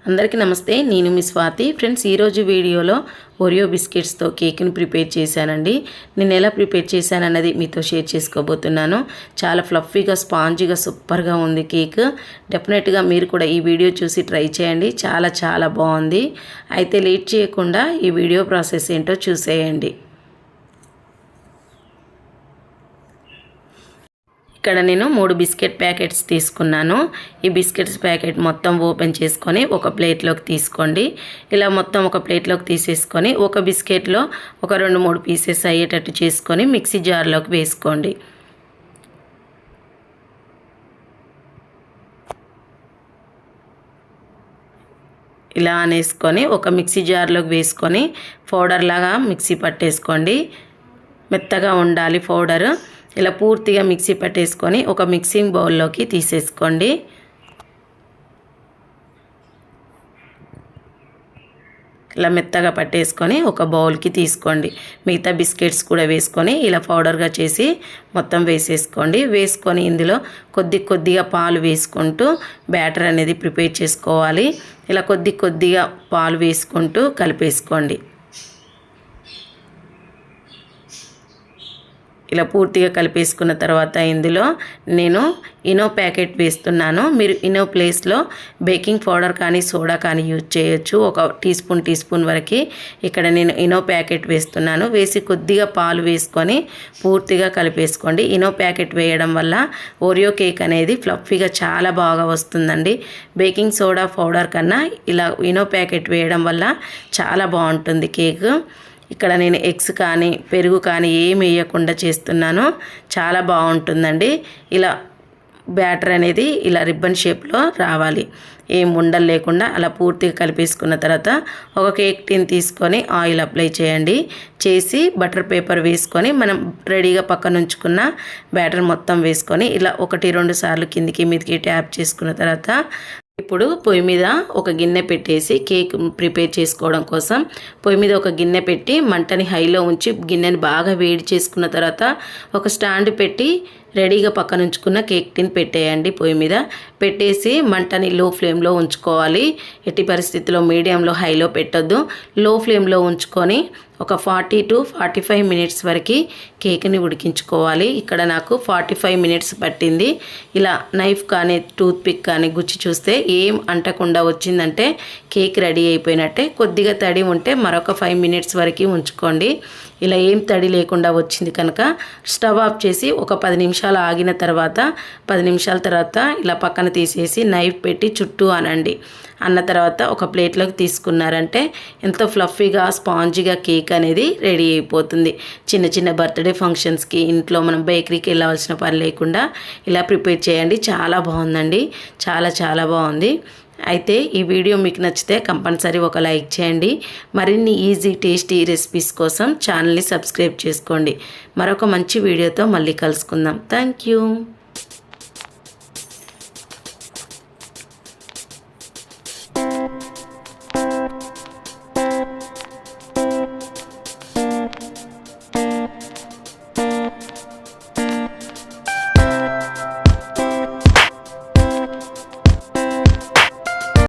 అందరికీ నమస్తే, నేను మీ స్వాతి. ఫ్రెండ్స్, ఈరోజు వీడియోలో ఓరియో బిస్కెట్స్తో కేక్ని ప్రిపేర్ చేశానండి. నేను ఎలా ప్రిపేర్ చేశానన్నది మీతో షేర్ చేసుకోబోతున్నాను. చాలా ఫ్లఫీగా, స్పాంజీగా, సూపర్గా ఉంది కేక్. డెఫినెట్గా మీరు కూడా ఈ వీడియో చూసి ట్రై చేయండి. చాలా చాలా బాగుంది. అయితే లేట్ చేయకుండా ఈ వీడియో ప్రాసెస్ ఏంటో చూసేయండి. ఇక్కడ నేను 3 బిస్కెట్ ప్యాకెట్స్ తీసుకున్నాను. ఈ బిస్కెట్స్ ప్యాకెట్ మొత్తం ఓపెన్ చేసుకొని ఒక ప్లేట్లోకి తీసుకోండి. ఇలా మొత్తం ఒక ప్లేట్లోకి తీసేసుకొని ఒక బిస్కెట్లో ఒక 2-3 పీసెస్ అయ్యేటట్టు చేసుకొని మిక్సీ జార్లోకి వేసుకోండి. ఇలా అనేసుకొని ఒక మిక్సీ జార్లోకి వేసుకొని పౌడర్ లాగా మిక్సీ పట్టేసుకోండి. మెత్తగా ఉండాలి పౌడర్. ఇలా పూర్తిగా మిక్సీ పట్టేసుకొని ఒక మిక్సింగ్ బౌల్లోకి తీసేసుకోండి. ఇలా మెత్తగా పట్టేసుకొని ఒక బౌల్కి తీసుకోండి. మిగతా బిస్కెట్స్ కూడా వేసుకొని ఇలా పౌడర్గా చేసి మొత్తం వేసేసుకోండి. వేసుకొని ఇందులో కొద్దిగా పాలు వేసుకుంటూ బ్యాటర్ అనేది ప్రిపేర్ చేసుకోవాలి. ఇలా కొద్దిగా పాలు వేసుకుంటూ కలిపేసుకోండి. ఇలా పూర్తిగా కలిపేసుకున్న తర్వాత ఇందులో నేను ఇనో ప్యాకెట్ వేస్తున్నాను. మీరు ఇనో ప్లేస్లో బేకింగ్ పౌడర్ కానీ సోడా కానీ యూజ్ చేయొచ్చు. ఒక టీ స్పూన్ వరకు ఇక్కడ నేను ఇనో ప్యాకెట్ వేస్తున్నాను. వేసి కొద్దిగా పాలు వేసుకొని పూర్తిగా కలిపేసుకోండి. ఇనో ప్యాకెట్ వేయడం వల్ల ఓరియో కేక్ అనేది ఫ్లఫీగా చాలా బాగా వస్తుందండి. బేకింగ్ సోడా పౌడర్ కన్నా ఇలా ఇనో ప్యాకెట్ వేయడం వల్ల చాలా బాగుంటుంది కేక్. ఇక్కడ నేను ఎగ్స్ కానీ పెరుగు కానీ ఏమి వేయకుండా చేస్తున్నాను. చాలా బాగుంటుందండి. ఇలా బ్యాటర్ అనేది ఇలా రిబ్బన్ షేప్లో రావాలి. ఏం ఉండలు లేకుండా అలా పూర్తిగా కలిపేసుకున్న తర్వాత ఒక కేక్ టిన్ తీసుకొని ఆయిల్ అప్లై చేయండి. చేసి బటర్ పేపర్ వేసుకొని మనం రెడీగా పక్కన ఉంచుకున్న బ్యాటర్ మొత్తం వేసుకొని ఇలా 1-2 సార్లు కిందికి మీదకి ట్యాప్ చేసుకున్న తర్వాత ఇప్పుడు పొయ్యి మీద ఒక గిన్నె పెట్టేసి కేక్ ప్రిపేర్ చేసుకోవడం కోసం పొయ్యి మీద ఒక గిన్నె పెట్టి మంటని హైలో ఉంచి గిన్నెని బాగా వేడి చేసుకున్న తర్వాత ఒక స్టాండ్ పెట్టి రెడీగా పక్కన ఉంచుకున్న కేక్ టిన్ పెట్టేయండి. పొయ్యి మీద పెట్టేసి మంటని లో ఫ్లేమ్లో ఉంచుకోవాలి. ఎట్టి పరిస్థితిలో మీడియంలో హైలో పెట్టొద్దు. లో ఫ్లేమ్లో ఉంచుకొని ఒక 40 to 45 మినిట్స్ వరకు కేక్ని ఉడికించుకోవాలి. ఇక్కడ నాకు 45 మినిట్స్ పట్టింది. ఇలా నైఫ్ కానీ టూత్ పిక్ కానీ గుచ్చి చూస్తే ఏం అంటకుండా వచ్చిందంటే కేక్ రెడీ అయిపోయినట్టే. కొద్దిగా తడి ఉంటే మరొక 5 మినిట్స్ వరకు ఉంచుకోండి. ఇలా ఏం తడి లేకుండా వచ్చింది కనుక స్టవ్ ఆఫ్ చేసి ఒక 10 నిమిషాలు ఆగిన తర్వాత 10 నిమిషాల తర్వాత ఇలా పక్కన తీసేసి నైఫ్ పెట్టి చుట్టూ అన్న తర్వాత ఒక ప్లేట్లోకి తీసుకున్నారంటే ఎంతో ఫ్లఫీగా స్పాంజీగా కేక్ అనేది రెడీ అయిపోతుంది. చిన్న బర్త్డే ఫంక్షన్స్కి ఇంట్లో మనం బేకరీకి వెళ్ళవలసిన పని లేకుండా ఇలా ప్రిపేర్ చేయండి. చాలా బాగుందండి. చాలా బాగుంది. అయితే ఈ వీడియో మీకు నచ్చితే కంపల్సరీ ఒక లైక్ చేయండి. మరిన్ని ఈజీ టేస్టీ రెసిపీస్ కోసం ఛానల్ని సబ్స్క్రైబ్ చేసుకోండి. మరొక మంచి వీడియోతో మళ్ళీ కలుసుకుందాం. Thank you.